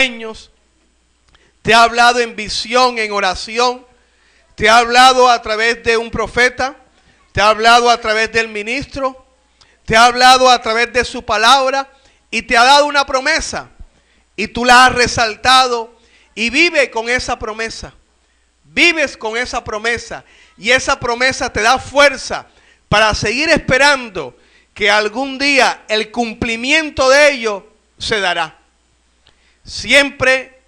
sueños, te ha hablado en visión, en oración, te ha hablado a través de un profeta, te ha hablado a través del ministro, te ha hablado a través de su palabra y te ha dado una promesa y tú la has resaltado y vive con esa promesa. Vives con esa promesa y esa promesa te da fuerza para seguir esperando que algún día el cumplimiento de ello se dará. Siempre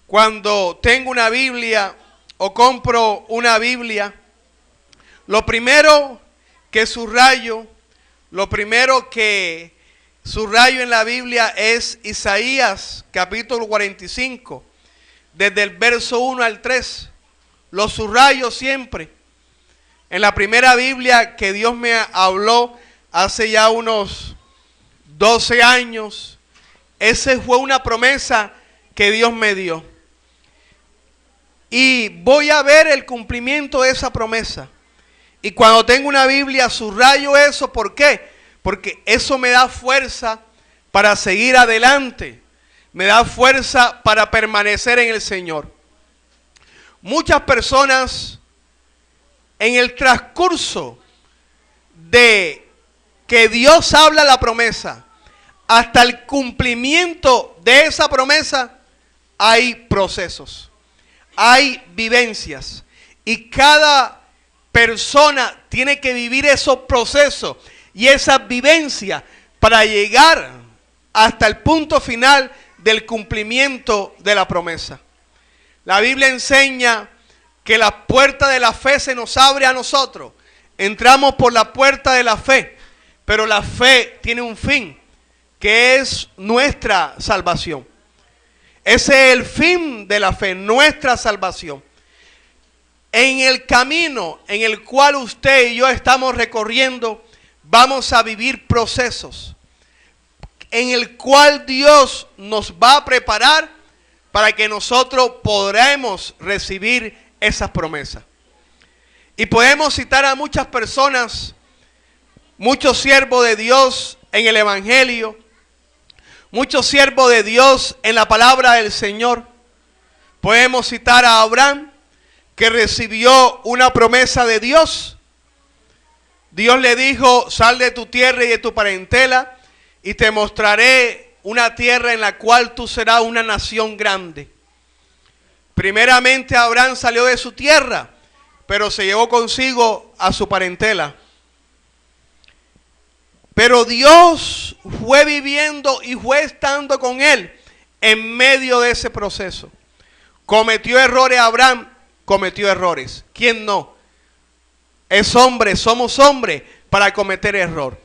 cuando tengo una Biblia o compro una Biblia, lo primero que subrayo en la Biblia es Isaías capítulo 45, desde el verso 1 al 3. Lo subrayo siempre. En la primera Biblia que Dios me habló hace ya unos 12 años, esa fue una promesa que Dios me dio. Y voy a ver el cumplimiento de esa promesa. Y cuando tengo una Biblia, subrayo eso. ¿Por qué? Porque eso me da fuerza para seguir adelante. Me da fuerza para permanecer en el Señor. Muchas personas en el transcurso de que Dios habla la promesa hasta el cumplimiento de esa promesa, hay procesos, hay vivencias. Y cada persona tiene que vivir esos procesos y esas vivencias para llegar hasta el punto final del cumplimiento de la promesa. La Biblia enseña que la puerta de la fe se nos abre a nosotros. Entramos por la puerta de la fe, pero la fe tiene un fin, que es nuestra salvación. Ese es el fin de la fe, nuestra salvación. En el camino en el cual usted y yo estamos recorriendo, vamos a vivir procesos en el cual Dios nos va a preparar para que nosotros podremos recibir esas promesas. Y podemos citar a muchas personas, muchos siervos de Dios en el Evangelio, muchos siervos de Dios en la palabra del Señor. Podemos citar a Abraham, que recibió una promesa de Dios. Dios le dijo: sal de tu tierra y de tu parentela, y te mostraré una tierra en la cual tú serás una nación grande. Primeramente Abraham salió de su tierra, pero se llevó consigo a su parentela. Pero Dios fue viviendo y fue estando con él en medio de ese proceso. ¿Cometió errores Abraham? Cometió errores. ¿Quién no? Es hombre, somos hombres para cometer error.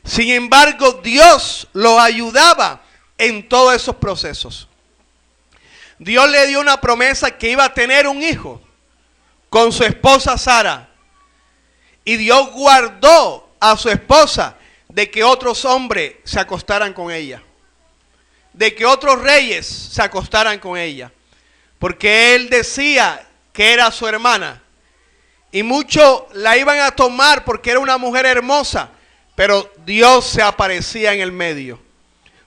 Sin embargo, Dios lo ayudaba en todos esos procesos. Dios le dio una promesa que iba a tener un hijo con su esposa Sara. Y Dios guardó a su esposa de que otros hombres se acostaran con ella, de que otros reyes se acostaran con ella, porque él decía que era su hermana, y muchos la iban a tomar porque era una mujer hermosa, pero Dios se aparecía en el medio.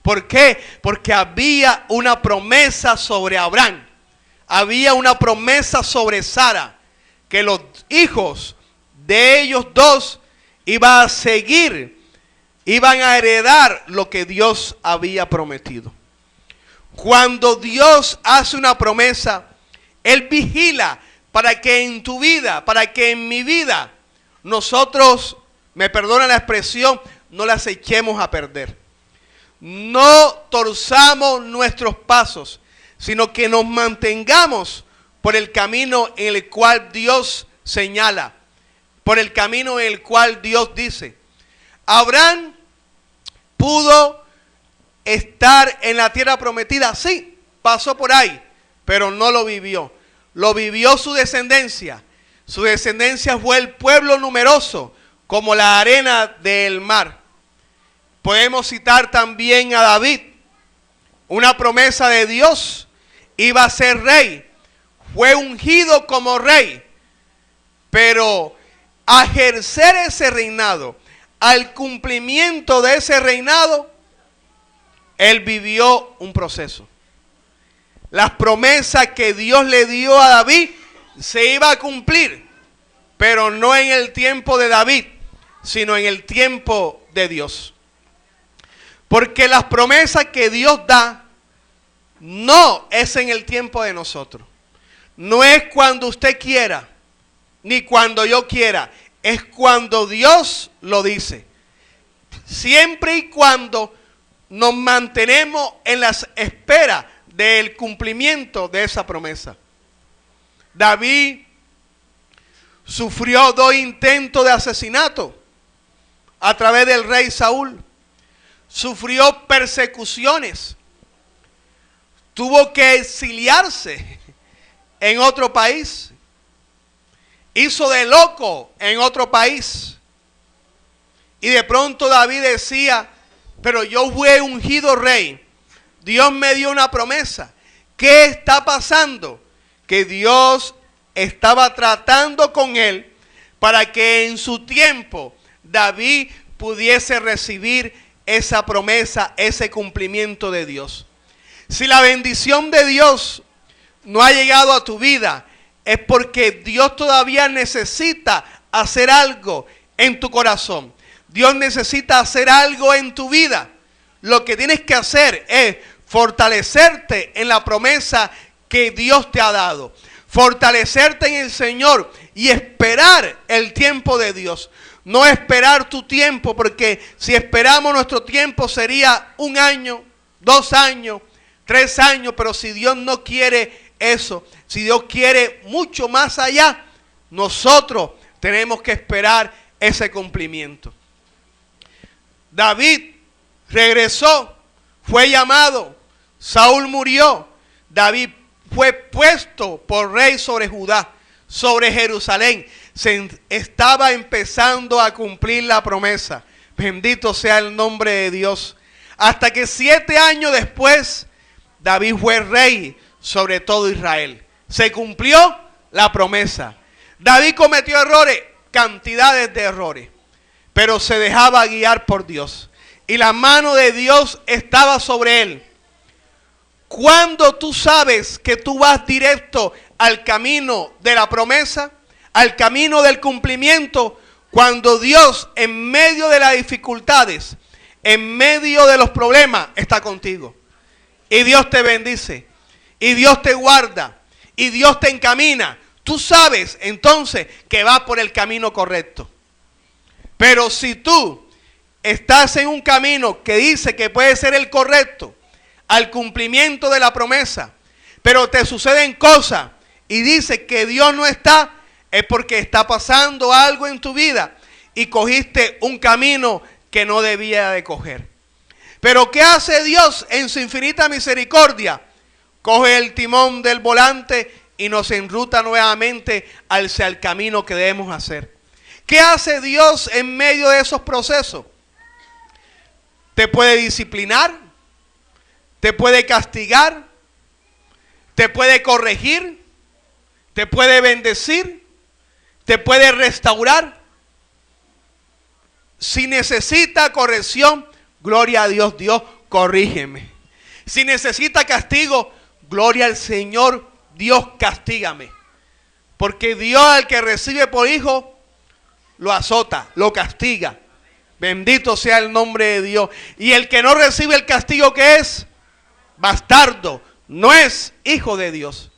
¿Por qué? Porque había una promesa sobre Abraham, había una promesa sobre Sara, que los hijos de ellos dos iban a seguir, iban a heredar lo que Dios había prometido. Cuando Dios hace una promesa, Él vigila para que en tu vida, para que en mi vida, nosotros, me perdona la expresión, no las echemos a perder. No torzamos nuestros pasos, sino que nos mantengamos por el camino en el cual Dios señala, por el camino en el cual Dios dice. Abraham pudo estar en la tierra prometida, sí, pasó por ahí, pero no lo vivió. Lo vivió su descendencia. Su descendencia fue el pueblo numeroso, como la arena del mar. Podemos citar también a David, una promesa de Dios, iba a ser rey, fue ungido como rey, pero a ejercer ese reinado, al cumplimiento de ese reinado, él vivió un proceso. las promesas que Dios le dio a David se iba a cumplir, pero no en el tiempo de David, sino en el tiempo de Dios. Porque las promesas que Dios da no es en el tiempo de nosotros. No es cuando usted quiera, ni cuando yo quiera. Es cuando Dios lo dice. Siempre y cuando nos mantenemos en la espera del cumplimiento de esa promesa. David sufrió 2 intentos de asesinato a través del rey Saúl. Sufrió persecuciones. Tuvo que exiliarse en otro país. Hizo de loco en otro país. Y de pronto David decía, pero yo fui ungido rey. Dios me dio una promesa. ¿Qué está pasando? Que Dios estaba tratando con él para que en su tiempo David pudiese recibir esa promesa, ese cumplimiento de Dios. Si la bendición de Dios no ha llegado a tu vida, es porque Dios todavía necesita hacer algo en tu corazón. Dios necesita hacer algo en tu vida. Lo que tienes que hacer es fortalecerte en la promesa que Dios te ha dado. Fortalecerte en el Señor y esperar el tiempo de Dios. No esperar tu tiempo, porque si esperamos nuestro tiempo sería 1 año, 2 años, 3 años, pero si Dios no quiere eso, si Dios quiere mucho más allá, nosotros tenemos que esperar ese cumplimiento. David regresó, fue llamado, Saúl murió, David fue puesto por rey sobre Judá, sobre Jerusalén. Se estaba empezando a cumplir la promesa. Bendito sea el nombre de Dios. Hasta que 7 años después, David fue rey sobre todo Israel. Se cumplió la promesa. David cometió errores, cantidades de errores, pero se dejaba guiar por Dios. Y la mano de Dios estaba sobre él. Cuando tú sabes que tú vas directo al camino de la promesa, al camino del cumplimiento, cuando Dios en medio de las dificultades, en medio de los problemas, está contigo. Y Dios te bendice, y Dios te guarda, y Dios te encamina. Tú sabes entonces que vas por el camino correcto. Pero si tú estás en un camino que dice que puede ser el correcto, al cumplimiento de la promesa, pero te suceden cosas y dice que Dios no está, es porque está pasando algo en tu vida y cogiste un camino que no debía de coger. Pero ¿qué hace Dios en su infinita misericordia? Coge el timón del volante y nos enruta nuevamente hacia el camino que debemos hacer. ¿Qué hace Dios en medio de esos procesos? Te puede disciplinar, te puede castigar, te puede corregir, te puede bendecir, te puede restaurar. Si necesita corrección, gloria a Dios, Dios, corrígeme. Si necesita castigo, gloria al Señor, Dios, castígame. Porque Dios al que recibe por hijo, lo azota, lo castiga. Bendito sea el nombre de Dios. Y el que no recibe el castigo, que es bastardo, no es hijo de Dios.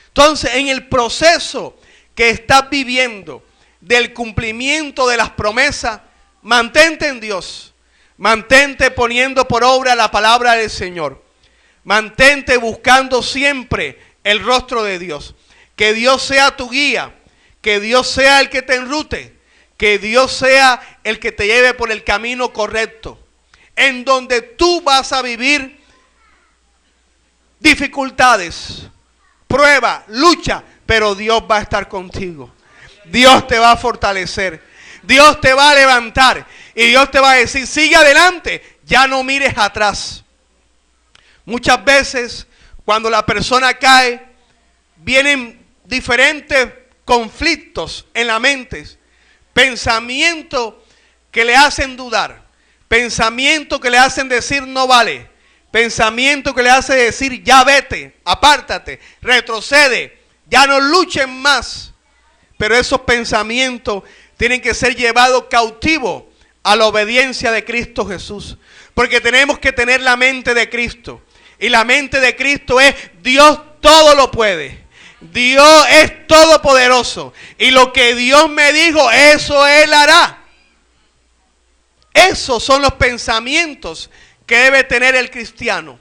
Entonces, en el proceso que estás viviendo del cumplimiento de las promesas, mantente en Dios. Mantente poniendo por obra la palabra del Señor. Mantente buscando siempre el rostro de Dios. Que Dios sea tu guía. Que Dios sea el que te enrute. Que Dios sea el que te lleve por el camino correcto. En donde tú vas a vivir dificultades, prueba, lucha, pero Dios va a estar contigo. Dios te va a fortalecer. Dios te va a levantar. Y Dios te va a decir, sigue adelante, ya no mires atrás. Muchas veces, cuando la persona cae, vienen diferentes conflictos en la mente. Pensamientos que le hacen dudar. Pensamientos que le hacen decir no vale. Pensamiento que le hace decir, ya vete, apártate, retrocede, ya no luchen más. Pero esos pensamientos tienen que ser llevados cautivos a la obediencia de Cristo Jesús. Porque tenemos que tener la mente de Cristo. Y la mente de Cristo es, Dios todo lo puede. Dios es todopoderoso. Y lo que Dios me dijo, eso Él hará. Esos son los pensamientos que debe tener el cristiano.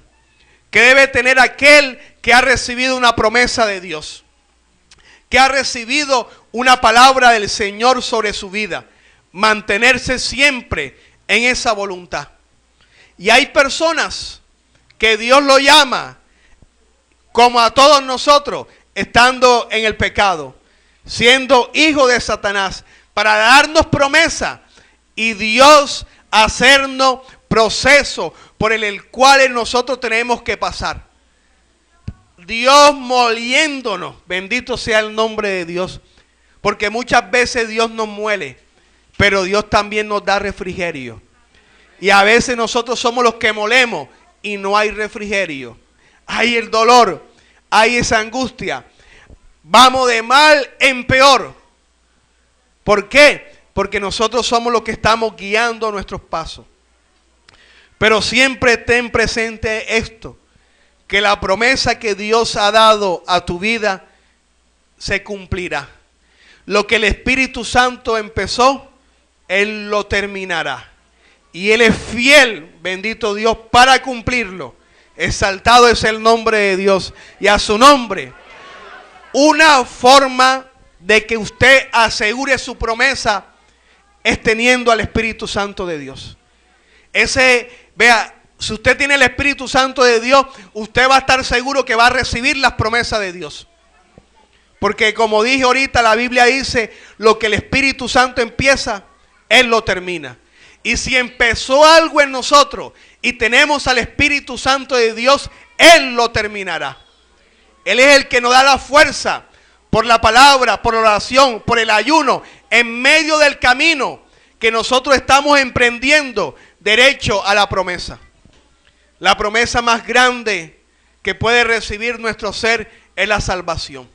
Que debe tener aquel que ha recibido una promesa de Dios. Que ha recibido una palabra del Señor sobre su vida. Mantenerse siempre en esa voluntad. Y hay personas que Dios lo llama, como a todos nosotros, estando en el pecado, siendo hijos de Satanás, para darnos promesa y Dios hacernos proceso por el cual nosotros tenemos que pasar. Dios moliéndonos, bendito sea el nombre de Dios, porque muchas veces Dios nos muele, pero Dios también nos da refrigerio. Y a veces nosotros somos los que molemos y no hay refrigerio. Hay el dolor, hay esa angustia. Vamos de mal en peor. ¿Por qué? Porque nosotros somos los que estamos guiando nuestros pasos. Pero siempre ten presente esto, que la promesa que Dios ha dado a tu vida se cumplirá. Lo que el Espíritu Santo empezó, Él lo terminará. Y Él es fiel, bendito Dios, para cumplirlo. Exaltado es el nombre de Dios. Y a su nombre, una forma de que usted asegure su promesa es teniendo al Espíritu Santo de Dios. Vea, si usted tiene el Espíritu Santo de Dios, usted va a estar seguro que va a recibir las promesas de Dios. Porque como dije ahorita, la Biblia dice, lo que el Espíritu Santo empieza, Él lo termina. Y si empezó algo en nosotros y tenemos al Espíritu Santo de Dios, Él lo terminará. Él es el que nos da la fuerza por la palabra, por la oración, por el ayuno, en medio del camino que nosotros estamos emprendiendo derecho a la promesa. La promesa más grande que puede recibir nuestro ser es la salvación.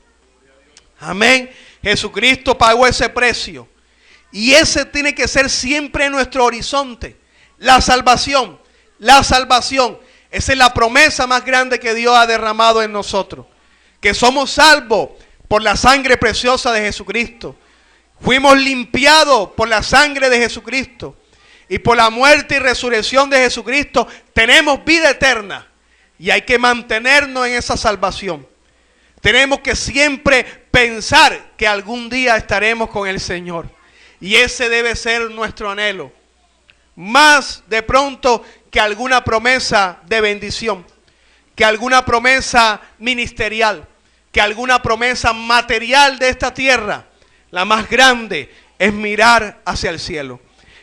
Amén. Jesucristo pagó ese precio. Y ese tiene que ser siempre nuestro horizonte. La salvación. La salvación. Esa es la promesa más grande que Dios ha derramado en nosotros. Que somos salvos por la sangre preciosa de Jesucristo. Fuimos limpiados por la sangre de Jesucristo. Y por la muerte y resurrección de Jesucristo tenemos vida eterna. Y hay que mantenernos en esa salvación. Tenemos que siempre pensar que algún día estaremos con el Señor. Y ese debe ser nuestro anhelo. Más de pronto que alguna promesa de bendición. Que alguna promesa ministerial. Que alguna promesa material de esta tierra. La más grande es mirar hacia el cielo.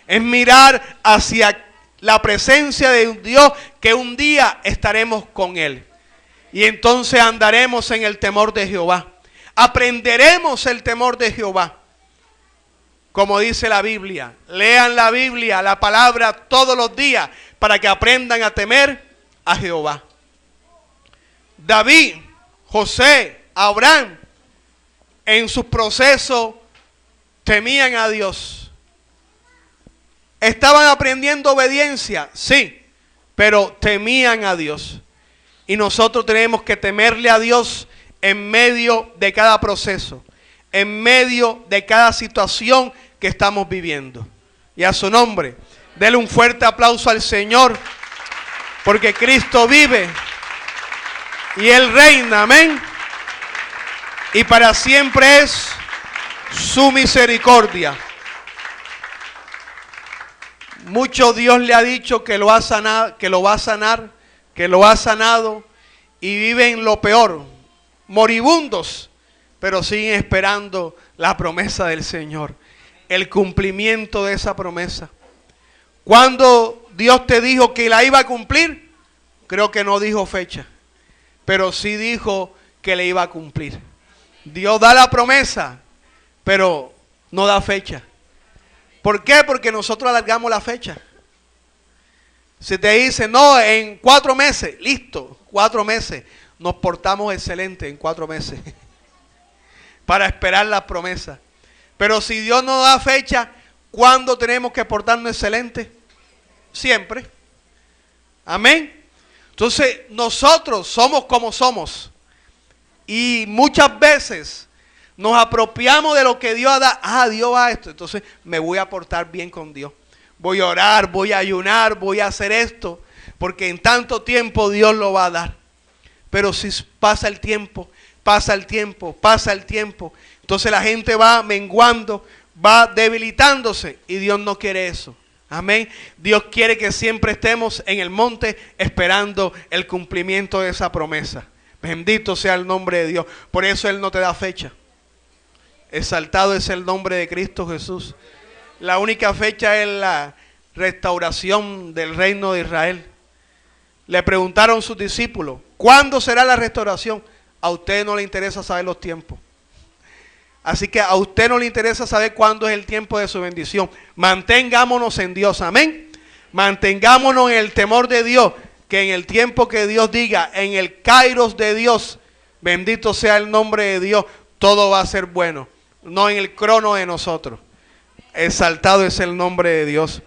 Es mirar hacia la presencia de Dios, que un día estaremos con Él. Y entonces andaremos en el temor de Jehová. Aprenderemos el temor de Jehová. Como dice la Biblia, lean la Biblia, la palabra todos los días, para que aprendan a temer a Jehová. David, José, Abraham, en su proceso temían a Dios. ¿Estaban aprendiendo obediencia? Sí, pero temían a Dios. Y nosotros tenemos que temerle a Dios en medio de cada proceso, en medio de cada situación que estamos viviendo. Y a su nombre, dele un fuerte aplauso al Señor, porque Cristo vive y Él reina, amén. Y para siempre es su misericordia. Mucho Dios le ha dicho que lo ha sanado, que lo va a sanar, que lo ha sanado, y viven lo peor, moribundos, pero siguen esperando la promesa del Señor, el cumplimiento de esa promesa. Cuando Dios te dijo que la iba a cumplir, creo que no dijo fecha, pero sí dijo que le iba a cumplir. Dios da la promesa, pero no da fecha. ¿Por qué? Porque nosotros alargamos la fecha. Si te dice, no, en 4 meses, listo, 4 meses. Nos portamos excelente en 4 meses para esperar la promesa. Pero si Dios nos da fecha, ¿cuándo tenemos que portarnos excelente? Siempre. Amén. Entonces, nosotros somos como somos. Y muchas veces nos apropiamos de lo que Dios da. Ah, Dios va a esto. Entonces, me voy a portar bien con Dios. Voy a orar, voy a ayunar, voy a hacer esto. Porque en tanto tiempo Dios lo va a dar. Pero si pasa el tiempo, pasa el tiempo, pasa el tiempo, entonces la gente va menguando, va debilitándose y Dios no quiere eso. Amén. Dios quiere que siempre estemos en el monte esperando el cumplimiento de esa promesa. Bendito sea el nombre de Dios. Por eso Él no te da fecha. Exaltado es el nombre de Cristo Jesús. La única fecha es la restauración del reino de Israel. Le preguntaron sus discípulos, ¿cuándo será la restauración? A usted no le interesa saber los tiempos. Así que a usted no le interesa saber cuándo es el tiempo de su bendición. Mantengámonos en Dios, amén. Mantengámonos en el temor de Dios, que en el tiempo que Dios diga, en el kairos de Dios, bendito sea el nombre de Dios, todo va a ser bueno. No en el crono de nosotros. Exaltado es el nombre de Dios.